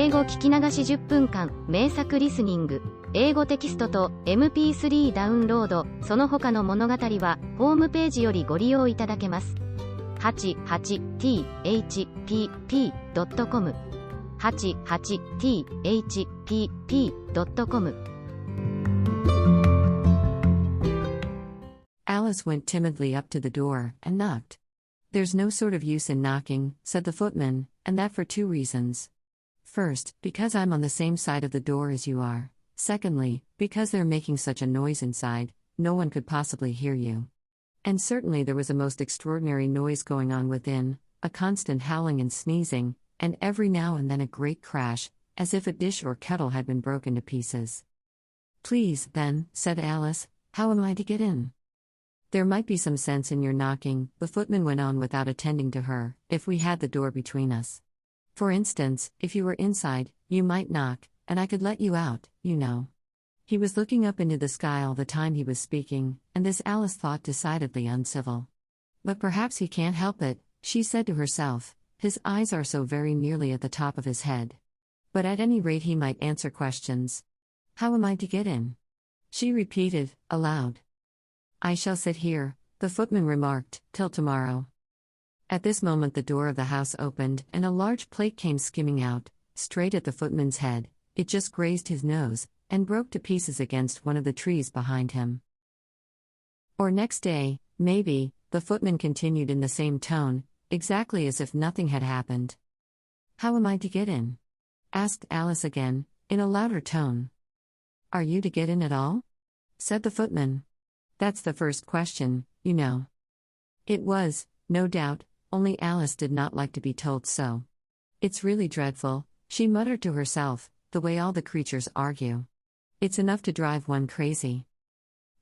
英語聞き流し10分間、名作リスニング、英語テキストと MP3 ダウンロード、その他の物語は、ホームページよりご利用いただけます。88thpp.com 88thpp.com Alice went timidly up to the door and knocked. "There's no sort of use in knocking," said the footman, "and that for two reasons. First, because I'm on the same side of the door as you are. Secondly, because they're making such a noise inside, no one could possibly hear you." And certainly there was a most extraordinary noise going on within, a constant howling and sneezing, and every now and then a great crash, as if a dish or kettle had been broken to pieces. "Please, then," said Alice, "how am I to get in?" "There might be some sense in your knocking," the footman went on without attending to her, "if we had the door between us. For instance, if you were inside, you might knock, and I could let you out, you know." He was looking up into the sky all the time he was speaking, and this Alice thought decidedly uncivil. "But perhaps he can't help it," she said to herself, "his eyes are so very nearly at the top of his head. But at any rate he might answer questions. How am I to get in?" She repeated, aloud. "I shall sit here," the footman remarked, "till tomorrow." At this moment the door of the house opened, and a large plate came skimming out, straight at the footman's head. It just grazed his nose, and broke to pieces against one of the trees behind him. "Or next day, maybe," the footman continued in the same tone, exactly as if nothing had happened. "How am I to get in?" asked Alice again, in a louder tone. "Are you to get in at all?" said the footman. "That's the first question, you know." It was, no doubt, only Alice did not like to be told so. "It's really dreadful," she muttered to herself, "the way all the creatures argue. It's enough to drive one crazy."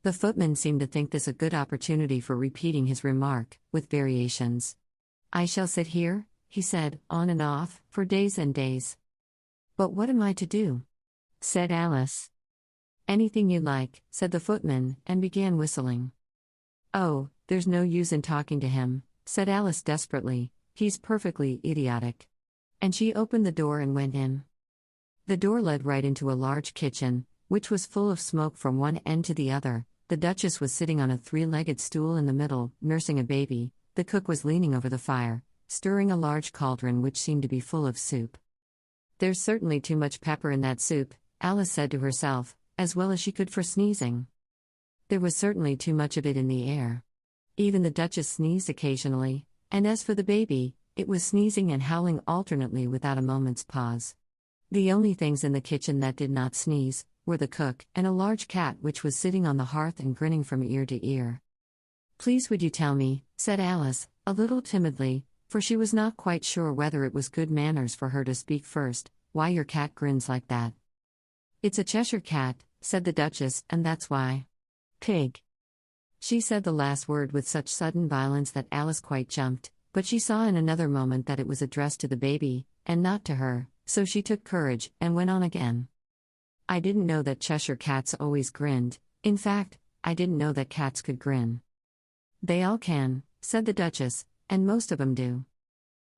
The footman seemed to think this a good opportunity for repeating his remark, with variations. "I shall sit here," he said, on and off, "for days and days." "But what am I to do?" said Alice. "Anything you like," said the footman, and began whistling. "Oh, there's no use in talking to him," said Alice desperately, "he's perfectly idiotic." And she opened the door and went in. The door led right into a large kitchen, which was full of smoke from one end to the other. The Duchess was sitting on a three-legged stool in the middle, nursing a baby. The cook was leaning over the fire, stirring a large cauldron which seemed to be full of soup. "There's certainly too much pepper in that soup," Alice said to herself, as well as she could for sneezing. There was certainly too much of it in the air. Even the Duchess sneezed occasionally, and as for the baby, it was sneezing and howling alternately without a moment's pause. The only things in the kitchen that did not sneeze were the cook and a large cat which was sitting on the hearth and grinning from ear to ear. "Please would you tell me," said Alice, a little timidly, for she was not quite sure whether it was good manners for her to speak first, "why your cat grins like that?" "It's a Cheshire cat," said the Duchess, "and that's why." "Pig." She said the last word with such sudden violence that Alice quite jumped, but she saw in another moment that it was addressed to the baby, and not to her, so she took courage, and went on again. "I didn't know that Cheshire cats always grinned. In fact, I didn't know that cats could grin." "They all can," said the Duchess, "and most of 'em do."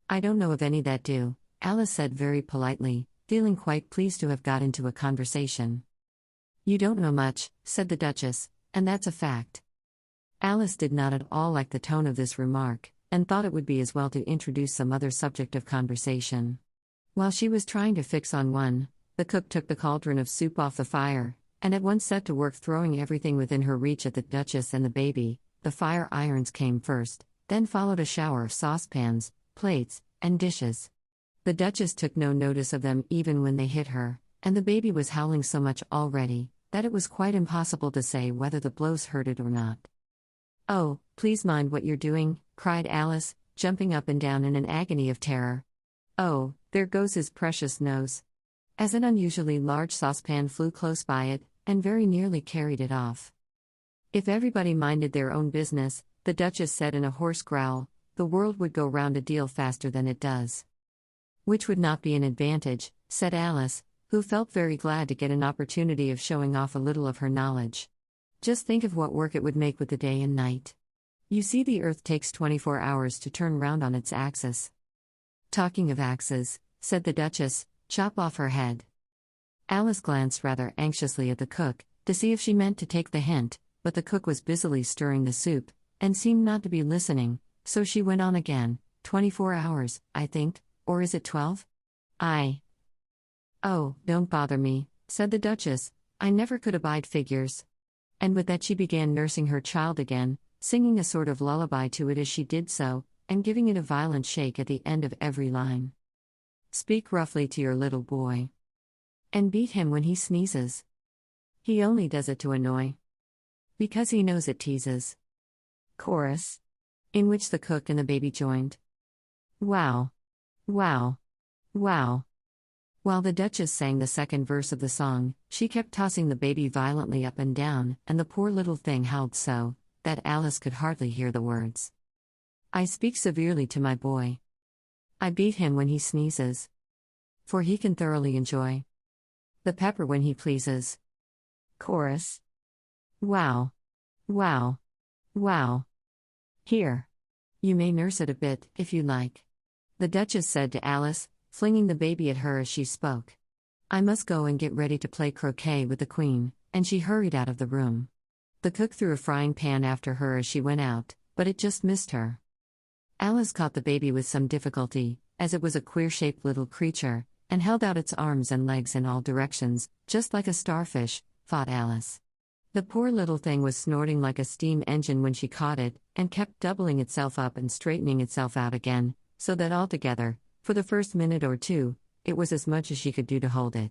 "I don't know of any that do," Alice said very politely, feeling quite pleased to have got into a conversation. "You don't know much," said the Duchess, "and that's a fact." Alice did not at all like the tone of this remark, and thought it would be as well to introduce some other subject of conversation. While she was trying to fix on one, the cook took the cauldron of soup off the fire, and at once set to work throwing everything within her reach at the Duchess and the baby. The fire irons came first, then followed a shower of saucepans, plates, and dishes. The Duchess took no notice of them even when they hit her, and the baby was howling so much already, that it was quite impossible to say whether the blows hurt it or not. "Oh, please mind what you're doing," cried Alice, jumping up and down in an agony of terror. "Oh, there goes his precious nose." As an unusually large saucepan flew close by it, and very nearly carried it off. "If everybody minded their own business," the Duchess said in a hoarse growl, "the world would go round a deal faster than it does." "Which would not be an advantage," said Alice, who felt very glad to get an opportunity of showing off a little of her knowledge. "Just think of what work it would make with the day and night. You see, the Earth takes 24 hours to turn round on its axis." "Talking of axes," said the Duchess, chop off her head. Alice glanced rather anxiously at the cook, to see if she meant to take the hint, but the cook was busily stirring the soup, and seemed not to be listening, so she went on again. 24 hours, I think, or is it 12? Oh, don't bother me, said the Duchess, I never could abide figures. And with that she began nursing her child again, singing a sort of lullaby to it as she did so, and giving it a violent shake at the end of every line. Speak roughly to your little boy. And beat him when he sneezes. He only does it to annoy. Because he knows it teases. Chorus. In which the cook and the baby joined. Wow. Wow. Wow. While the Duchess sang the second verse of the song, she kept tossing the baby violently up and down, and the poor little thing howled so that Alice could hardly hear the words. I speak severely to my boy. I beat him when he sneezes. For he can thoroughly enjoy the pepper when he pleases. Chorus. Wow. Wow. Wow. Here. You may nurse it a bit, if you like. The Duchess said to Alice, flinging the baby at her as she spoke. I must go and get ready to play croquet with the Queen, and she hurried out of the room. The cook threw a frying pan after her as she went out, but it just missed her. Alice caught the baby with some difficulty, as it was a queer-shaped little creature, and held out its arms and legs in all directions, just like a starfish, thought Alice. The poor little thing was snorting like a steam engine when she caught it, and kept doubling itself up and straightening itself out again, so that altogether, for the first minute or two, it was as much as she could do to hold it.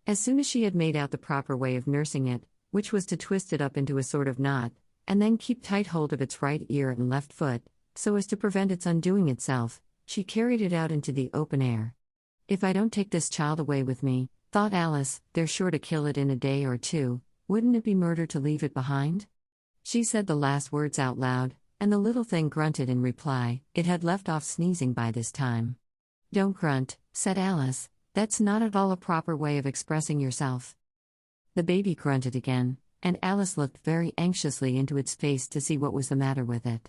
As soon as she had made out the proper way of nursing it, which was to twist it up into a sort of knot, and then keep tight hold of its right ear and left foot, so as to prevent its undoing itself, she carried it out into the open air. If I don't take this child away with me, thought Alice, they're sure to kill it in a day or two. Wouldn't it be murder to leave it behind? She said the last words out loud, and the little thing grunted in reply. It had left off sneezing by this time. Don't grunt, said Alice, that's not at all a proper way of expressing yourself. The baby grunted again, and Alice looked very anxiously into its face to see what was the matter with it.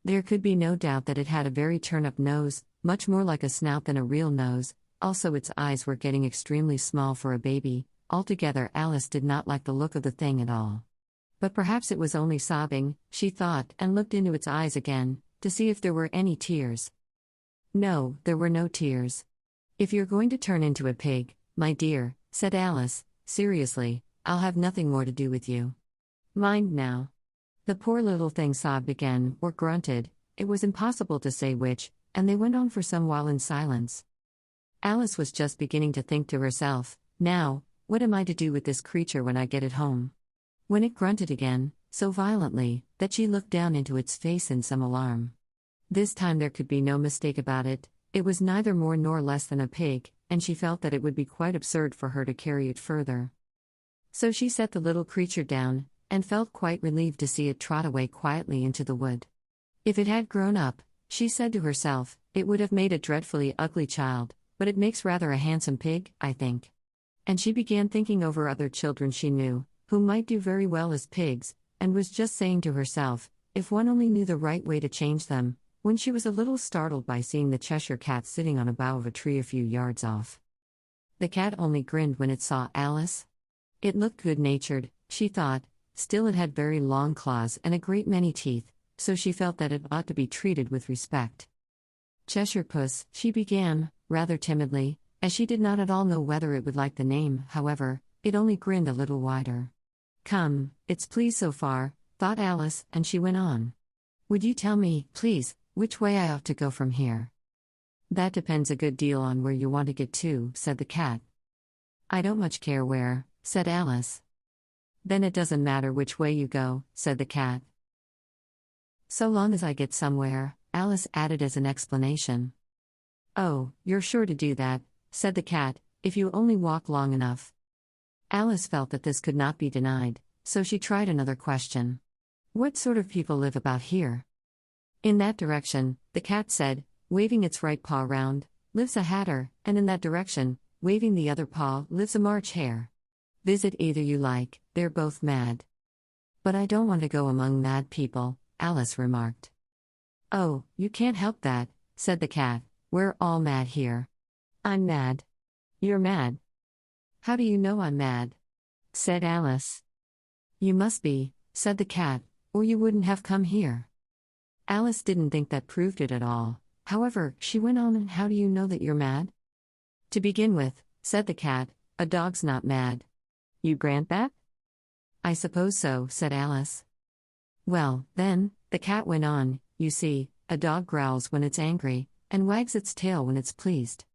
There could be no doubt that it had a very turn-up nose, much more like a snout than a real nose, also its eyes were getting extremely small for a baby. Altogether Alice did not like the look of the thing at all. But perhaps it was only sobbing, she thought, and looked into its eyes again, to see if there were any tears. No, there were no tears. If you're going to turn into a pig, my dear, said Alice, seriously, I'll have nothing more to do with you. Mind now. The poor little thing sobbed again, or grunted, it was impossible to say which, and they went on for some while in silence. Alice was just beginning to think to herself, now, what am I to do with this creature when I get it home? When it grunted again, so violently, that she looked down into its face in some alarm. This time there could be no mistake about it, it was neither more nor less than a pig, and she felt that it would be quite absurd for her to carry it further. So she set the little creature down, and felt quite relieved to see it trot away quietly into the wood. If it had grown up, she said to herself, it would have made a dreadfully ugly child, but it makes rather a handsome pig, I think. And she began thinking over other children she knew, who might do very well as pigs, and was just saying to herself, if one only knew the right way to change them, when she was a little startled by seeing the Cheshire Cat sitting on a bough of a tree a few yards off. The cat only grinned when it saw Alice. It looked good-natured, she thought, still it had very long claws and a great many teeth, so she felt that it ought to be treated with respect. Cheshire Puss, she began, rather timidly, as she did not at all know whether it would like the name. However, it only grinned a little wider. Come, it's pleased so far, thought Alice, and she went on. Would you tell me, please, which way I ought to go from here? That depends a good deal on where you want to get to, said the cat. I don't much care where, said Alice. Then it doesn't matter which way you go, said the cat. So long as I get somewhere, Alice added as an explanation. Oh, you're sure to do that, said the cat, if you only walk long enough. Alice felt that this could not be denied, so she tried another question. What sort of people live about here? In that direction, the cat said, waving its right paw round, lives a hatter, and in that direction, waving the other paw, lives a March hare. Visit either you like, they're both mad. But I don't want to go among mad people, Alice remarked. Oh, you can't help that, said the cat, we're all mad here. I'm mad. You're mad. How do you know I'm mad? Said Alice. You must be, said the cat, or you wouldn't have come here. Alice didn't think that proved it at all. However, she went on, and how do you know that you're mad? To begin with, said the cat, a dog's not mad. You grant that? I suppose so, said Alice. Well, then, the cat went on, you see, a dog growls when it's angry, and wags its tail when it's pleased.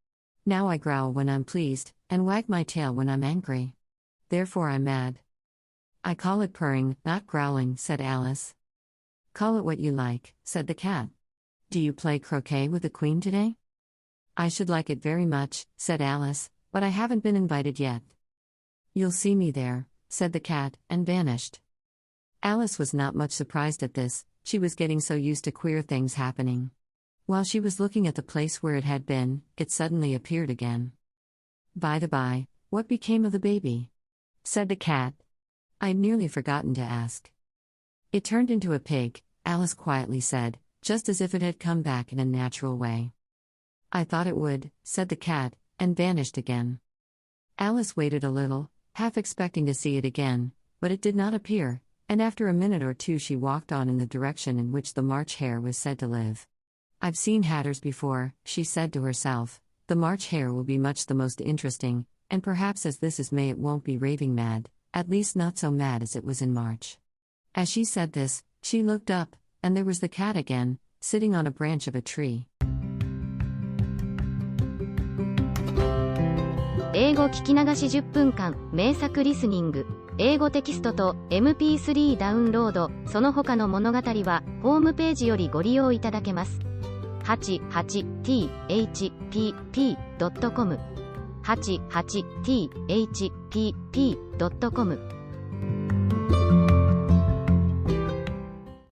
Now I growl when I'm pleased, and wag my tail when I'm angry. Therefore I'm mad. I call it purring, not growling, said Alice. Call it what you like, said the cat. Do you play croquet with the queen today? I should like it very much, said Alice, but I haven't been invited yet. You'll see me there, said the cat, and vanished. Alice was not much surprised at this, she was getting so used to queer things happening. While she was looking at the place where it had been, it suddenly appeared again. By the by, what became of the baby? Said the cat. I'd nearly forgotten to ask. It turned into a pig, Alice quietly said, just as if it had come back in a natural way. I thought it would, said the cat, and vanished again. Alice waited a little, half expecting to see it again, but it did not appear, and after a minute or two she walked on in the direction in which the March Hare was said to live. I've seen hatters before, she said to herself. The March Hare will be much the most interesting, and perhaps as this is May it won't be raving mad, at least not so mad as it was in March. As she said this, she looked up, and there was the cat again, sitting on a branch of a tree. 英語聞き流し10分間、名作リスニング。英語テキストと MP3 ダウンロード、その他の物語は、ホームページよりご利用いただけます。88thpp.com 88thpp.com